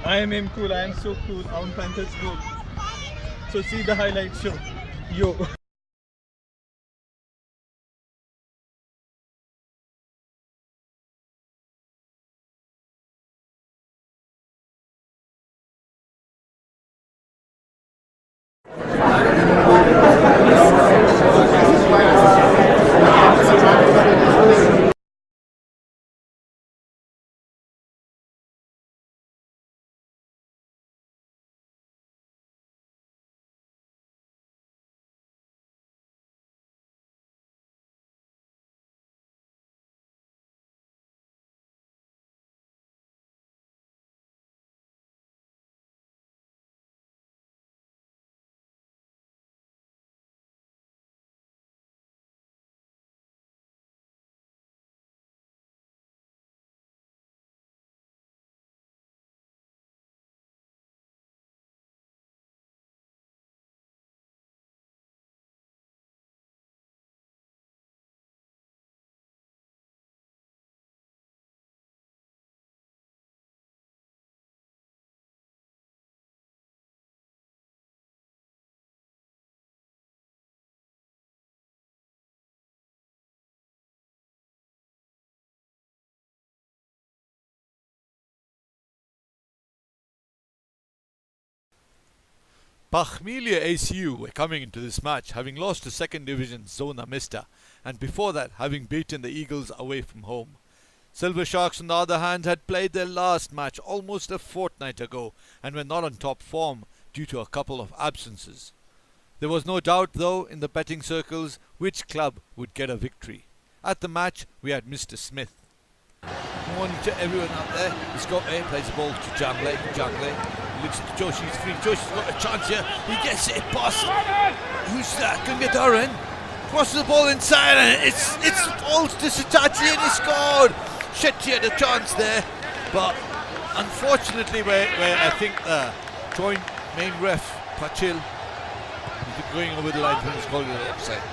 I am him cool, I am so cool, I'm fantastic cool. So see the highlight show. Yo. Pachmilia ACU were coming into this match having lost to 2nd Division Zona Mista, and before that having beaten the Eagles away from home. Silver Sharks on the other hand had played their last match almost a fortnight ago and were not on top form due to a couple of absences. There was no doubt though in the betting circles which club would get a victory. At the match we had Mr. Smith. Good morning to everyone out there. Scott A plays the ball to Jangley. Looks at Joshi's free. Joshi's got a chance here. He gets it past. Who's that? Gangadaran crosses the ball inside and it's falls to Sitati and he scored. Shetty had a chance there, but unfortunately where I think the joint main ref Pachil is going over the line when he's calling it offside.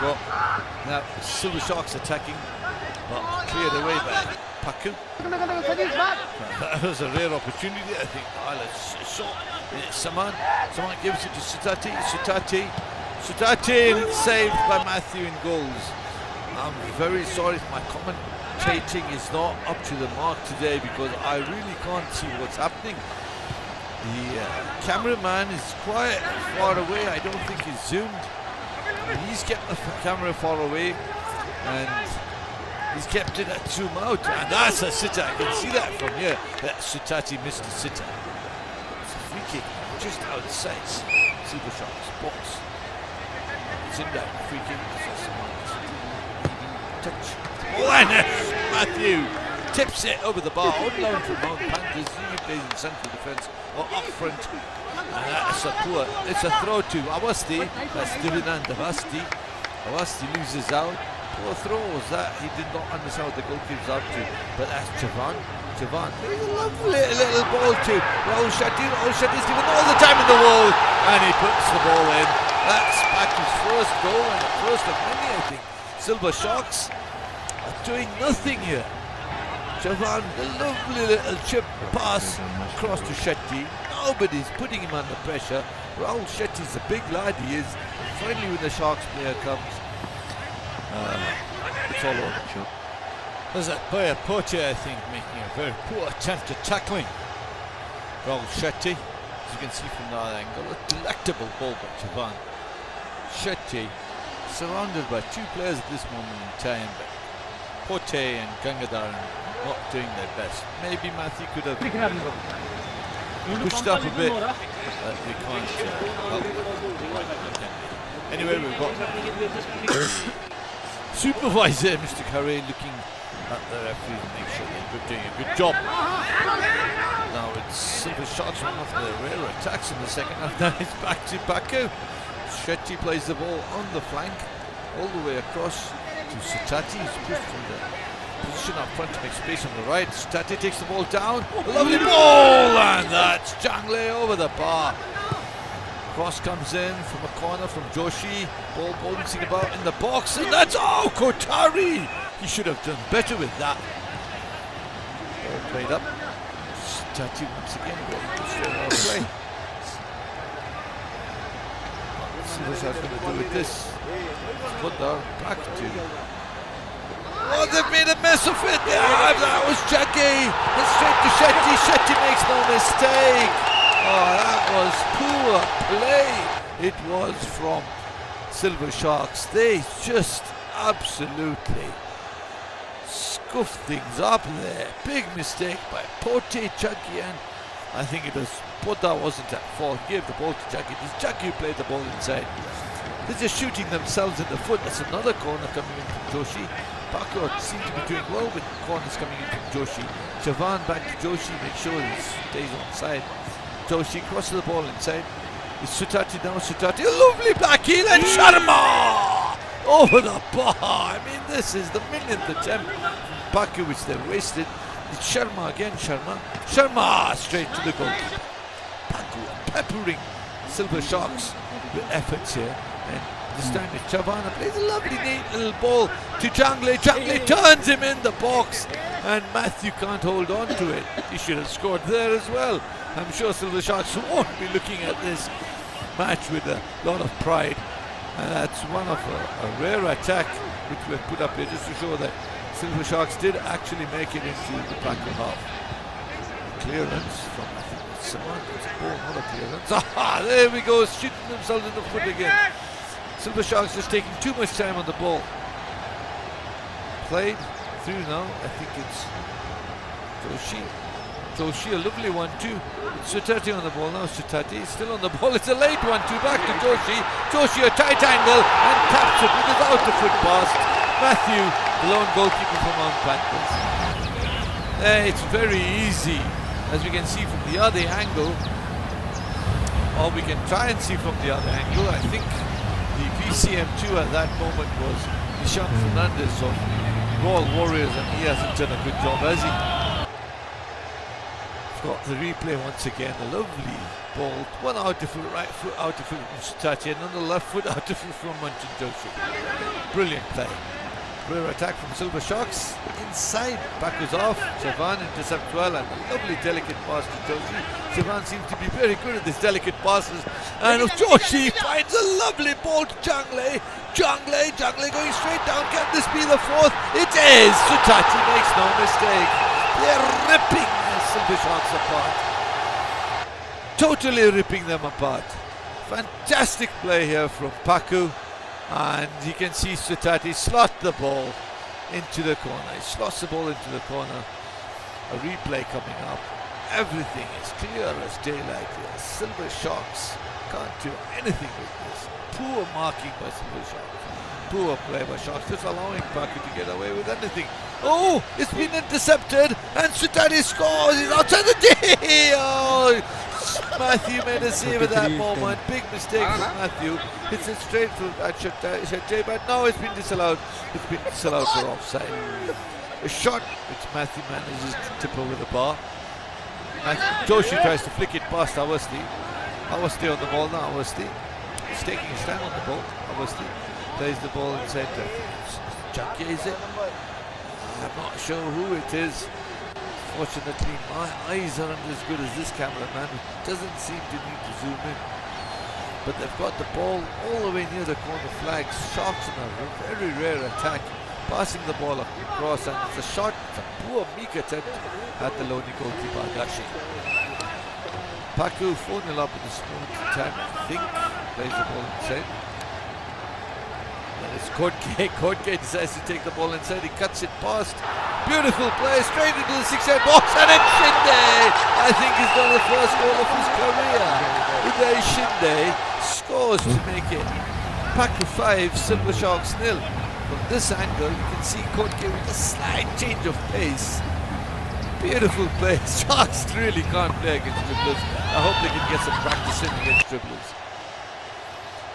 But now Silver Sharks attacking, but cleared away by Paku. That was a rare opportunity, I think. Let's shot. Saman gives it to Sitati. Sitati, and it's saved by Matthew in goals. I'm very sorry if my commentating is not up to the mark today because I really can't see what's happening. The cameraman is quite far away. I don't think he's zoomed. He's kept the camera far away and he's kept it at zoom out, and that's a sitter. I can see that from here. That Sitati missed a sitter. It's a free kick just outside Silver Sharks box. It's in that free kick. Touch. Oh, and Matthew tips it over the bar. On loan from Mount Panthers. He plays in central defence or up front. And that's a poor. It's a throw to Awasti. That's Divinand Awasti. Awasti loses out. Poor throw was that. He did not understand what the goalkeeper's out to. But that's Javan. There's a lovely little ball to Rahul Shetty. Rahul Shetty's given all the time in the world. And he puts the ball in. That's Paku's first goal and the first of many, I think. Silver Sharks are doing nothing here. Javan, the lovely little chip pass across to Shetty. Nobody's putting him under pressure. Rahul Shetty's a big lad, he is. Finally when the Sharks player comes, it's all over. There's that player Poche, I think, making a very poor attempt at tackling Rahul Shetty. As you can see from that angle, a delectable ball by Javan. Shetty surrounded by two players at this moment in time, but Poche and Gangadhar not doing their best. Maybe Matthew could have pushed up a bit, but we can't help. Anyway, we've got supervisor Mr. Carey looking at the referee to make sure they're doing a good job. Now it's Silver Sharks one of the rare attacks in the second half. Now it's back to Paku. Shetty plays the ball on the flank all the way across to Sitati. He's pushed from the position up front to make space on the right. Sitati takes the ball down. A lovely ball, and that's Jangley over the bar. Cross comes in from a corner from Joshi. Ball bouncing about in the box, and that's Kotari. He should have done better with that. Ball played up. Sutati once again going straight out play. See what I'm going to do with this. Put that back to. Oh, they've made a mess of it. That was Jackie. And straight to Shetty. Shetty makes no mistake. Oh, that was poor play. It was from Silver Sharks. They just absolutely scuffed things up there. Big mistake by Pote Jackie, and I think it was Poda wasn't at fault. He gave the ball to Jackie. It was Jackie who played the ball inside. They're just shooting themselves in the foot. That's another corner coming in from Joshi. Paku seems to be doing well with corners coming in from Joshi. Javan back to Joshi, make sure he stays on side. Joshi crosses the ball inside. It's Sutati now. Sutati, a lovely black heel, and Sharma over the bar. I mean, this is the millionth attempt from Paku which they've wasted. It's Sharma again. Sharma straight to the goalkeeper. Paku peppering Silver Sharks with efforts here, and this time it's Chavana plays a lovely neat little ball to Jangle. Jangle turns him in the box, and Matthew can't hold on to it. He should have scored there as well. I'm sure Silver Sharks won't be looking at this match with a lot of pride, and that's one of a rare attack which we've put up here just to show that Silver Sharks did actually make it into the Paku half. Clearance from, I think it's someone, it's a ball, not a clearance. Ah, there we go, shooting themselves in the foot again. Silver Sharks just taking too much time on the ball. Played through now, I think it's Joshi, a lovely one too. It's Sutati on the ball now. Sutati is still on the ball. It's a late one too. Back to Joshi. Joshi a tight angle and taps it with his out the foot pass. Matthew, the lone goalkeeper from Mount Panthers. It's very easy, as we can see from the other angle, or we can try and see from the other angle. I think the VCM2 at that moment was Nishan Fernandez of Royal Warriors, and he hasn't done a good job, has he? Got the replay once again. A lovely ball. One out of foot, right foot out of foot from Sutati, and on the left foot out of foot from Munchin Joshi. Brilliant play. Rare attack from Silver Sharks. Inside, back was off. Javan intercepts well, and a lovely delicate pass to Joshi. Javan seems to be very good at these delicate passes, and Joshi finds a lovely ball to Jangle. Jangle going straight down. Can this be the fourth? It is. Sutati makes no mistake. They're ripping Silver Sharks apart. Totally ripping them apart. Fantastic play here from Paku, and you can see Sutati slot the ball into the corner. He slots the ball into the corner. A replay coming up. Everything is clear as daylight here. Silver Sharks can't do anything with this. Poor marking by Silver Sharks. Poor play by Sharks, just allowing Paku to get away with anything. Oh, it's been intercepted, and Sutati scores. He's outside the day. Oh, Matthew made a save at that moment. Big mistake from Matthew. Hits it straight for Shetty, but now it's been disallowed. It's been disallowed for offside. A shot which Matthew manages to tip over the bar. Joshi tries to flick it past Awasti. Awasti on the ball now. Awasti is taking his time on the ball. Awasti plays the ball inside. Jackie, is it? I'm not sure who it is. Fortunately, my eyes aren't as good as this cameraman, who doesn't seem to need to zoom in. But they've got the ball all the way near the corner flags. Sharks in a very rare attack, passing the ball across, and it's a shot. It's a poor, meek attempt at the lone goalkeeper Agashi. Paku 4-0 up in this moment in time, I think. Plays the ball inside. And it's Kodke. Kodke decides to take the ball inside. He cuts it past. Beautiful play, straight into the 6-yard box, and it's Shinde. I think he's got the first goal of his career. Uday Shinde scores to make it Paku 5, Silver Sharks 0. From this angle, you can see Kodke with a slight change of pace. Beautiful play. Sharks really can't play against dribblers. I hope they can get some practice in against dribblers.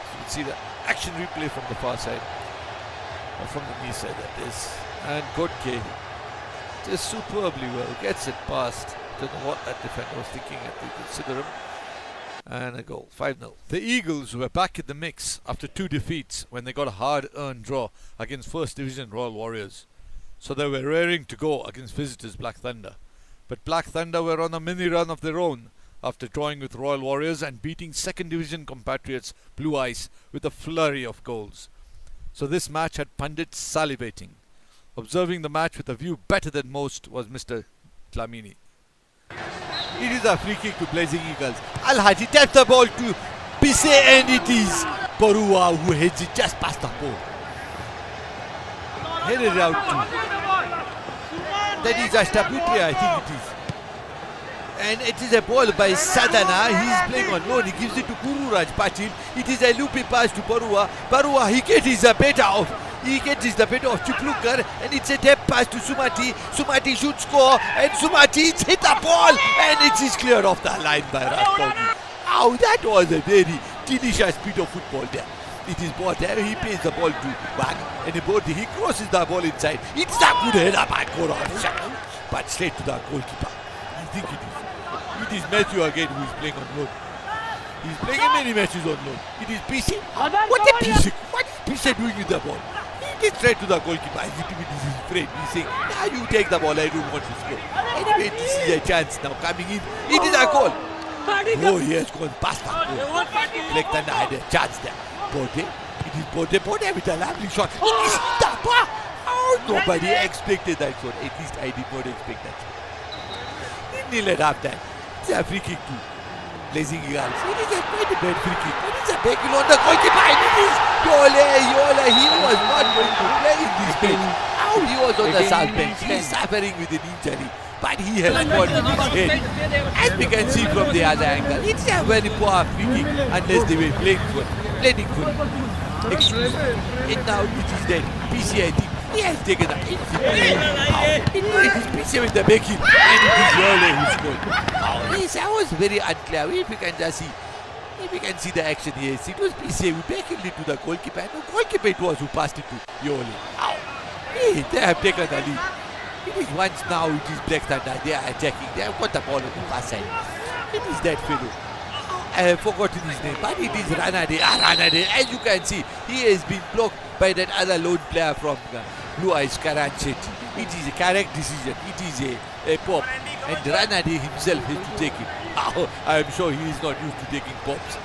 So you can see the action replay from the far side, or from the knee side, that is. And Kodke just superbly well gets it past. Don't know what that defender was thinking at the consider him. And a goal, 5-0. The Eagles were back in the mix after 2 defeats when they got a hard-earned draw against First Division Royal Warriors. So they were raring to go against visitors Black Thunder. But Black Thunder were on a mini run of their own after drawing with Royal Warriors and beating 2nd Division compatriots Blue Ice with a flurry of goals. So this match had pundits salivating. Observing the match with a view better than most was Mr. Tlamini. It is a free kick to Blazing Eagles. Al-Haji taps the ball to Pisse, and it is Parua who heads it just past the pole. Headed out to... That is Ashtabutri, I think it is. And it is a ball by Sadhana. He is playing on loan. He gives it to Gururaj Patil. It is a loopy pass to Parua. Parua, he gets the better of Chiplukar, and it's a tap pass to Sumati. Sumati should score, and Sumati hit the ball, and it is cleared off the line by Rajkoti. Oh, that was a very delicious bit of football there. It is ball there. He pays the ball to Wang, and he crosses the ball inside. It's a good header by Koran, but straight to the goalkeeper. I think it is. It is Matthew again who is playing on loan. He is playing many matches on loan. It is PC. What is PC? What is PC doing with the ball? He gets straight to the goalkeeper. As it is his friend. He is saying, now you take the ball. I don't want to score. Anyway, this is a chance now coming in. It is a goal. Oh, he has gone past the goal. Black Thunder had a chance there. Bode. It is Bode with a lovely shot. It is the bar. Oh, nobody expected that shot. At least I did not expect that shot. Didn't let half time. It's a free kick to Blazing Eagles. It is a quite a bad free kick. But it's a big on the goalkeeper. And it is Yola. He was not going to play in this match. Now he was on the south bench. He is suffering with an injury. But he has got in his head. As we can see from the other angle, it's a very poor free kick unless they were playing for it. Excuse me. And now it is dead. PC, I think. He has taken a it is PC with the back heel, and it is Yola who scored. Yes, I was very unclear. If you can see the action here, it was PC who back heeled it to the goalkeeper, and the goalkeeper it was who passed it to Yola. Hey, they have taken the lead. It is once now, it is Black Thunder. They are attacking. They have got the ball on the far side. It is that fellow. I have forgotten his name, but it is Ranade. Ranade. As you can see, he has been blocked by that other lone player from Blue Eyes, Karan Shetty. It is a correct decision. It is a pop. And Ranade himself has to take it. I am sure he is not used to taking pops.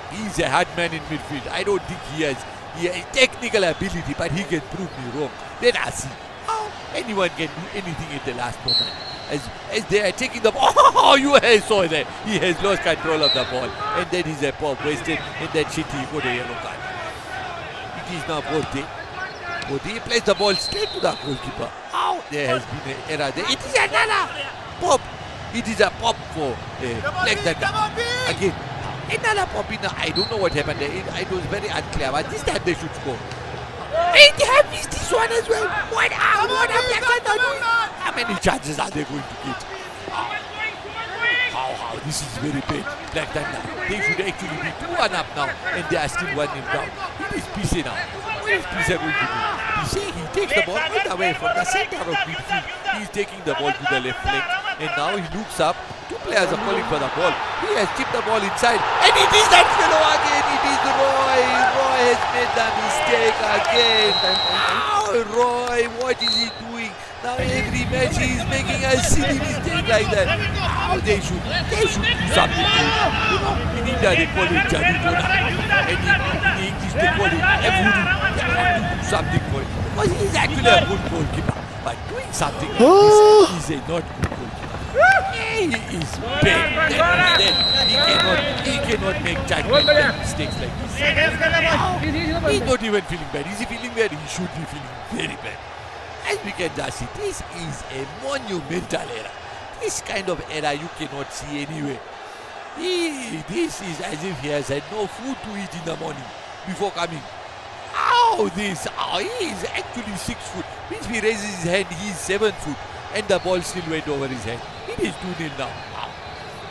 He is a hard man in midfield. I don't think he has technical ability, but he can prove me wrong. Let us see. Anyone can do anything at the last moment. As they are taking the ball, you saw that. He has lost control of the ball. And that is a pop wasted, and that Shetty got a yellow card. It is now Bode. Bode plays the ball straight to the goalkeeper. There has been an error there. It is another pop. It is a pop for Black Thunder. Again, another pop in. I don't know what happened there. It was very unclear, but this time they should score. They have missed this one as well. What are Black Thunder doing? How many chances are they going to get? This is very bad. Black Thunder. They should actually be 2-1 up now, and they are still 1-0 down. It is PC now. What is PC going to do? PC, he takes the ball right away from the center of midfield. He is taking the ball to the left flank, and now he looks up. Two players are calling for the ball. He has tipped the ball inside, and it is that fellow again. It is Roy. Roy has made the mistake again. Roy, what is he doing? Now every match he is making a silly mistake like that. They should do something. In India they call it Jadidona, and in English they call it Evudu. They have to do something for it, because he is actually a good goalkeeper. But doing something like this is a not good goalkeeper. He is bad. He cannot make judgment mistakes like this. He is not even feeling bad. Is he feeling bad? He should be feeling very bad. As we can just see, this is a monumental error. This kind of error you cannot see anywhere. This is as if he has had no food to eat in the morning before coming. He is actually 6 foot. Means he raises his hand, he is 7 foot, and the ball still went over his head. It is 2-0 now.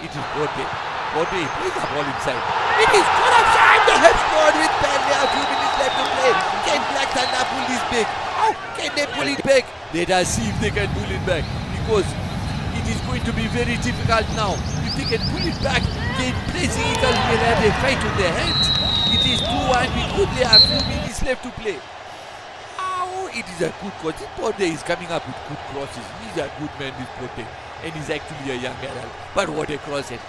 It is Bode. Bode plays the ball inside. It is corruption. They have scored with barely a few minutes left to play. Can Black Thunder pull this back? How can they pull it back? Let us see if they can pull it back, because it is going to be very difficult now. If they can pull it back, then Blazing Eagles will have a fight on their hands. It is 2-1. We only have a few minutes left to play. It is a good coach. Bode is coming up with good crosses. He is a good man, this Bode. and he's actually a young adult. But what a cross it.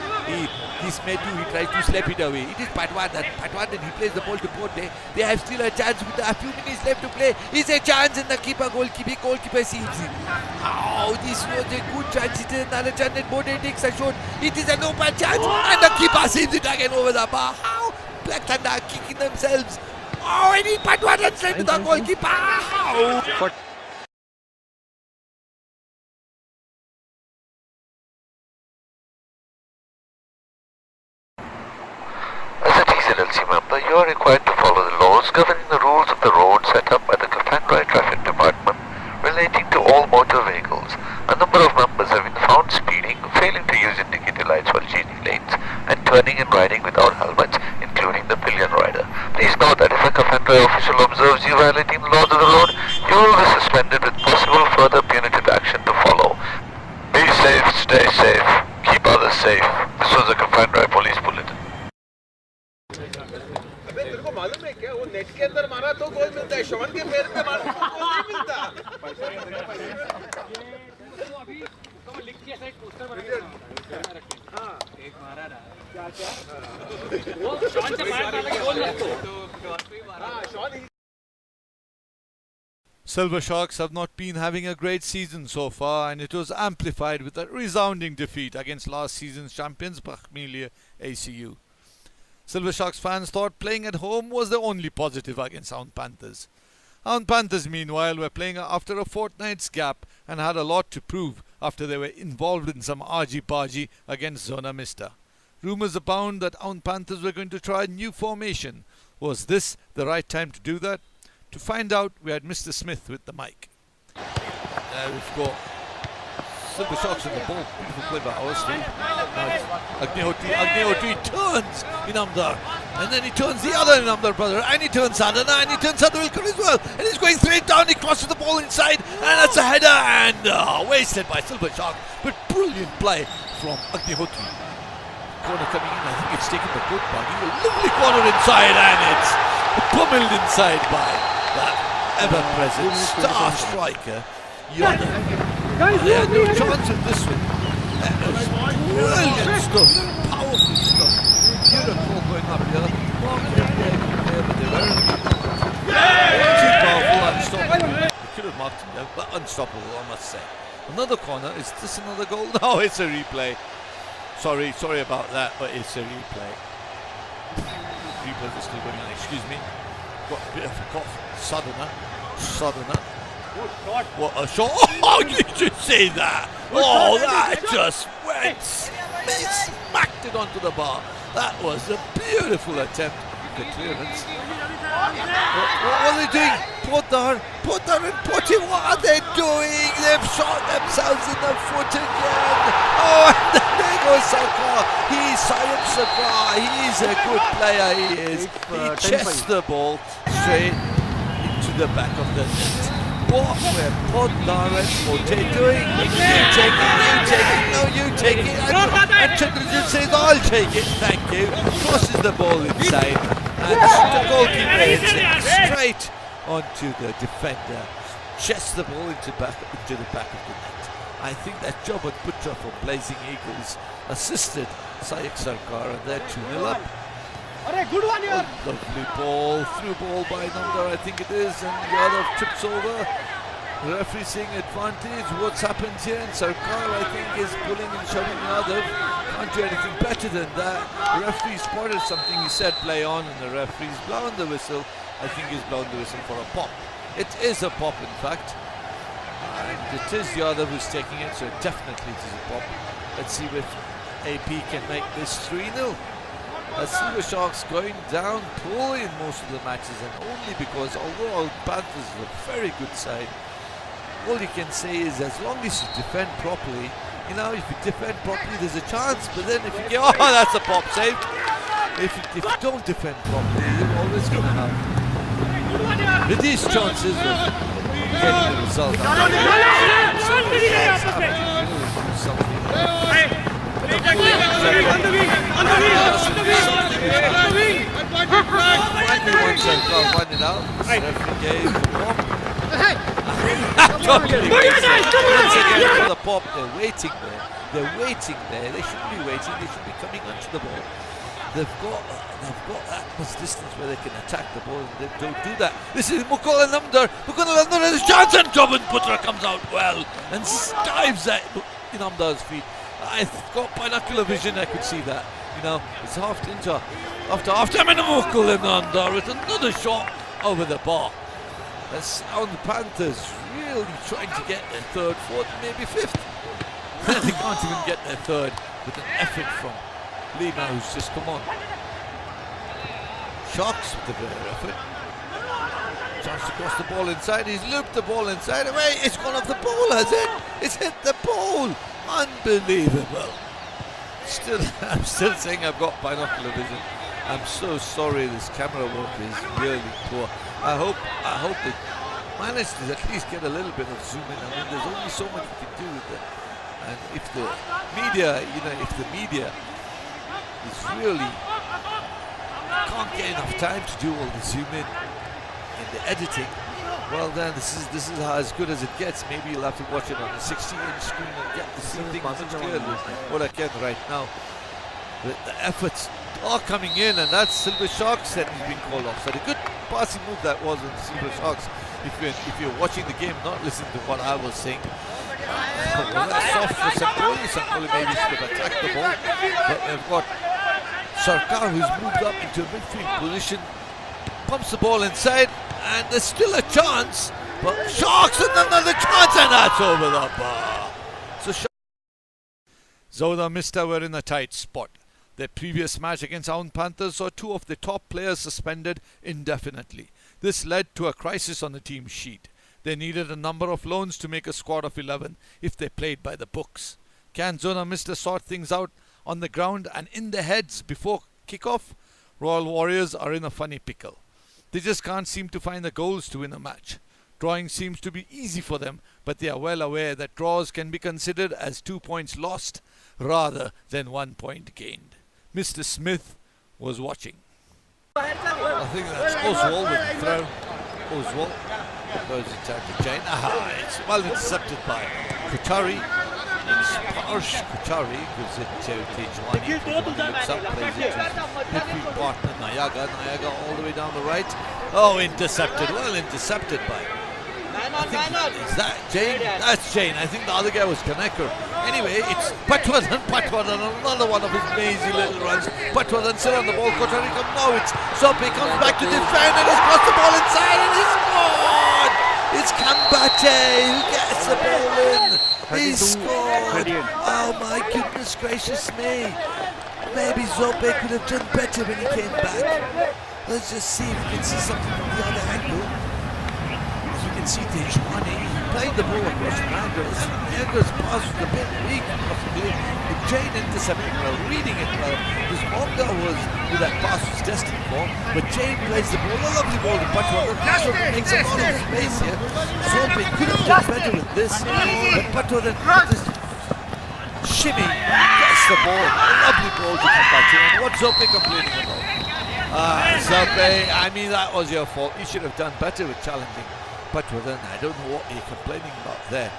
He's made to, he tries to slap it away. It is Patwanan. He plays the ball to Ponte. They have still a chance with a few minutes left to play. It's a chance in the goalkeeper sees it. Oh, this was a good chance. It is another chance and Ponte takes a shot. It is an open chance and the keeper saves it again over the bar. How? Black Thunder kicking themselves. Oh, and he Patwanan straight to the goalkeeper. How? As a TZLC member, you are required to follow the laws governing the rules of the road set up by the Kafandrai Traffic Department relating to all motor vehicles. A number of members have been found speeding, failing to use indicator lights while changing lanes, and turning and riding without helmets, including the pillion rider. Please note that if a Kafandrai official observes you violating the laws of the road, you will be suspended with possible further punitive action to follow. Be safe, stay safe, keep others safe. This was a Kafandrai police bulletin. तेरे को मालूम है क्या वो net के अंदर मारा तो गोल मिलता है शॉन के पैर पे मारा तो गोल नहीं मिलता अभी तो लिख के साइड पोस्टर बना रखे हां एक मारा ना क्या वो शॉन से मार डाला कि गोल लगतो तो क्रॉस पे ही मारा हां Shawn. Silver Sharks have not been having a great season so far, and it was amplified with a resounding defeat against last season's champions Bakhmilia ACU. Silver Sharks fans thought playing at home was the only positive against Hound Panthers. Hound Panthers, meanwhile, were playing after a fortnight's gap and had a lot to prove after they were involved in some argy-bargy against Zona Mista. Rumours abound that Hound Panthers were going to try a new formation. Was this the right time to do that? To find out, we had Mr. Smith with the mic. There we've got Silver Sharks on the ball. Beautiful play by ours. Agnihotri turns Inamdar, and then he turns the other Inamdar brother, and he turns Sadhana, and he turns Sadhulkar as well, and he's going straight down. He crosses the ball inside, and that's a header, and wasted by Silver Shark, but brilliant play from Agnihotri. Corner coming in, I think it's taken the good buggy. A lovely corner inside, and it's pummeled inside by that ever-present star striker Yoda. They had no chance of this one. That was brilliant stuff, powerful stuff. Beautiful going up here. But they weren't too powerful, unstoppable. They could have marked him down, but unstoppable, I must say. Another corner. Is this another goal? No, it's a replay. Sorry about that, but it's a replay. Replays are still going on. Excuse me. Got a bit of a cough. Sadhana. What a shot! Oh, you should say that! Oh, that just went. He smacked it onto the bar. That was a beautiful attempt. The clearance. What are they doing? Potter and Potty, what are they doing? They've shot themselves in the foot again. Oh, and there goes Sarkar. He's Sayed Sarkar. He's a good player, he is. He chests the ball straight into the back of the net. What were Potter and Potty doing? You take it, no, you take it. And Chandrajit says, I'll take it, thank you. Crosses the ball inside. And the goalkeeper hits it straight onto the defender. Chests the ball into the back of the net. I think that Jobat Putra from Blazing Eagles assisted Sayak Sarkar, and they're 2-0 up. Lovely ball, through ball by Namdar, I think it is, and Yadav trips over. The referee saying advantage. What's happened here? And Sarkar, I think, is pulling and shoving Yadav. Can't do anything better than that. The referee spotted something. He said play on, and the referee's blown the whistle. I think he's blown the whistle for a pop. It is a pop, in fact. And it is Yadav who's taking it, so definitely it is a pop. Let's see if AP can make this 3-0. Silver Sharks going down poorly in most of the matches, and only because although our Panthers is a very good side, all you can say is as long as you defend properly, you know, if you defend properly there's a chance, but then if you get, oh, that's a pop save. If you don't defend properly, you're always going to have reduced chances of getting the result. Totally wasted. Once again for the pop, they're waiting there. They're waiting there. They shouldn't be waiting. They should be coming onto the ball. They've got that much distance where they can attack the ball, and they don't do that. This is Mukul Namdar. Mukul Namdar has a chance, and Jobin Putra comes out well and dives at Namdar's feet. I've got binocular vision. I could see that. You know, it's after time, and Mukul Namdar with another shot over the bar. The Sound Panthers really trying to get their third, fourth, maybe fifth. They can't even get their third with an effort from Lima, who's just come on. Sharks with the better effort. Chance to cross the ball inside. He's looped the ball inside. Away! It's gone off the ball, has it? It's hit the ball. Unbelievable. I'm still saying I've got binocular vision. I'm so sorry. This camera work is really poor. I hope they manage to at least get a little bit of zoom in. I mean, there's only so much you can do with it. And if the media is really can't get enough time to do all the zoom in the editing, well then this is as good as it gets. Maybe you'll have to watch it on a 60-inch screen and get to see things much clearly what I can right now. The efforts are coming in, and that's Silver Sharks that he's been called off. So the good passing move that was on Silver Sharks. If you're watching the game, not listening to what I was saying. Well, that's soft for Sankoli. Sankoli maybe should have attacked the ball, but they've got Sarkar, who's moved up into a midfield position, pumps the ball inside, and there's still a chance, but Sharks and another chance, and that's over the bar. So Zona Mista were in a tight spot. Their previous match against Sound Panthers saw two of the top players suspended indefinitely. This led to a crisis on the team sheet. They needed a number of loans to make a squad of 11 if they played by the books. Can Zona Mista sort things out on the ground and in their heads before kickoff? Royal Warriors are in a funny pickle. They just can't seem to find the goals to win a match. Drawing seems to be easy for them, but they are well aware that draws can be considered as 2 points lost rather than 1 point gained. Mr. Smith was watching. I think that's Oswald with the throw. Oswald goes inside to Jane. It's well intercepted by Kutari. It's Parsh Kutari gives it to Tejwani. Looks up, plays it to his midfield partner Nayaga. Nayaga all the way down the right. Oh, intercepted. Well intercepted by. Is that Jane? That's Jane. I think the other guy was Kanekar. Anyway, it's Patwadan, another one of his lazy little runs. Patwadan still on the ball. Kutari comes now. It's Zope comes back to defend and he's crossed the ball inside and he's scored. It's Kambate who gets the ball in. He scored. Oh my goodness gracious me. Maybe Zope could have done better when he came back. Let's just see if we can see something from the other angle. As we can see Tejwani playing the ball across the angles. Anger's pass was a bit weak possibly. But Jane intercepted well, reading it well. Because Monga was who that pass was destined for. But Jane plays the ball, a lovely ball to Patwadan. Patwadan makes a lot of space here. Zope could have done better with this. But Patwadan just shimmy, gets the ball. A lovely ball to come back to. And what's Zope complaining about? Zope, I mean that was your fault. You should have done better with challenging Patwadan. I don't know what you're complaining about there.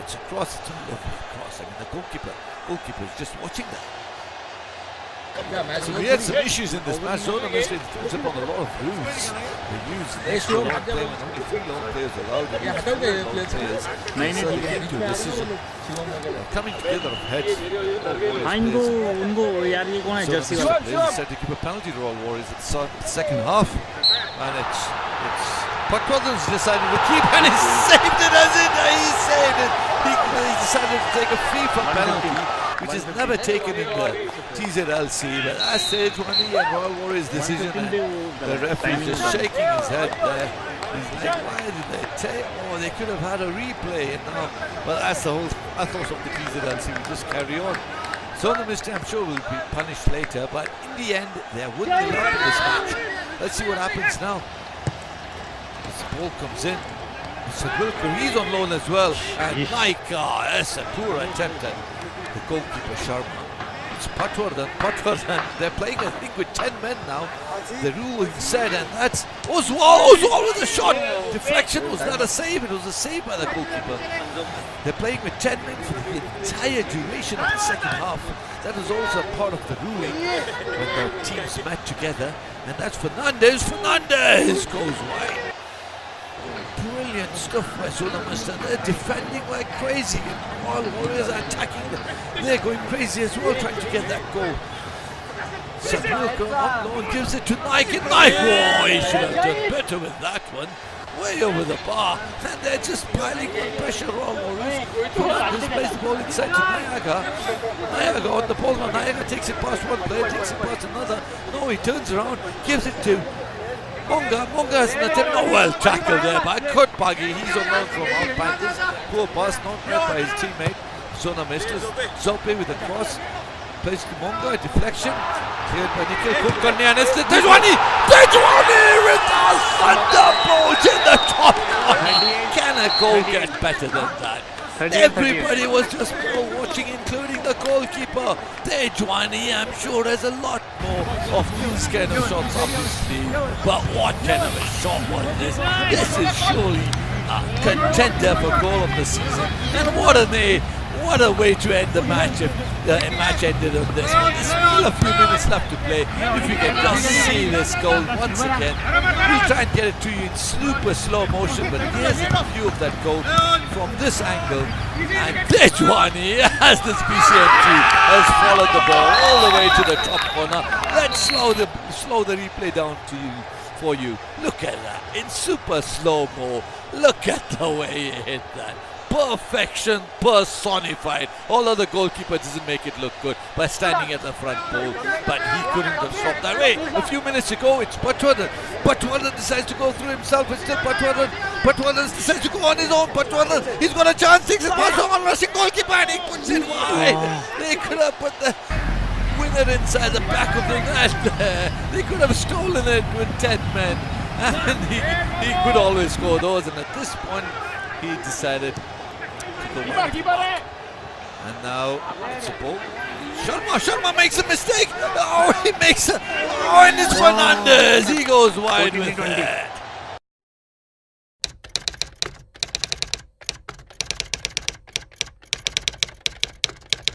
It's a cross, it's a lovely cross. I mean the goalkeeper is just watching that. So we had some issues in this match. Zona Mista turns up on a lot of rules. They use the extra long play when only 3 long players allowed. They use 3 long players. So they came to a decision. Coming together of heads. So the players decided to give a penalty to Royal Warriors at the second half. And it's Patwadan's decided to keep, and he saved it as it. He saved it. He decided to take a FIFA penalty, which is never taken in the TZLC. But that's Tejwani and Royal Warriors' decision. And the referee just shaking his head there. He's like, why did they take? Oh, they could have had a replay. And now, well, that's the whole ethos of the TZLC. We just carry on. Zona Mista, I'm sure, will be punished later. But in the end, there wouldn't be luck in this match. Let's see what happens now. This ball comes in. It's a Wilker, he's on loan as well. And my God, that's a poor attempt at the goalkeeper Sharma. it's Patwardhan. They're playing, I think, with 10 men now. The rule said, and that's Oswald with a shot. Deflection. Was that a save? It was a save by the goalkeeper. They're playing with 10 men for the entire duration of the second half. That was also part of the ruling when the teams met together. And that's Fernandez. Fernandez goes wide. Brilliant stuff by Solomasta. They're defending like crazy. All Warriors are attacking. They're going crazy as well, trying to get that goal. Sapulka on loan gives it to Nike. Oh, he should have done better with that one. Way over the bar. And they're just piling on pressure. All Warriors. Fernandez plays the ball inside to Nayaga. Nayaga on the ball. Now Nayaga takes it past one player, takes it past another. No, he turns around, gives it to Monga has an attempt. Oh, well tackled there by Kurt Baggy. He's on loan from Mount Panthers. Poor pass, not met by his teammate. Zona Misters. Zope with a cross. Plays to Monga. Deflection. Cleared by Nikhil Kulkarni. And it's the Tejwani with a thunderbolt in the top corner. Can a goal get better than that? Everybody was just watching, including the goalkeeper. Tejwani, I'm sure, has a lot more of these kind of shots up his sleeve. But what kind of a shot was this? This is surely a contender for goal of the season. And what a way to end the match if the match ended on this one. There's still a few minutes left to play. If you can just see this goal once again, we'll try and get it to you in super slow motion, but here's a view of that goal from this angle. And Tejwani, as this BCMT has followed the ball all the way to the top corner. Let's slow the replay down to you for you. Look at that in super slow-mo. Look at the way he hit that. Perfection personified. Although the goalkeeper doesn't make it look good by standing at the front pole, but he couldn't have stopped that. Wait, a few minutes ago it's Patwardhan. Patwardhan decides to go through himself. It's still Patwardhan. Patwardhan decides to go on his own. Patwardhan, he's got a chance. Takes it past the rushing goalkeeper and he puts it wide. They could have put the winner inside the back of the net there. They could have stolen it with 10 men, and he could always score those. And at this point, he decided. And now it's a ball. Sharma makes a mistake. Oh, he makes a. Oh, and it's Fernandez. He goes wide with that.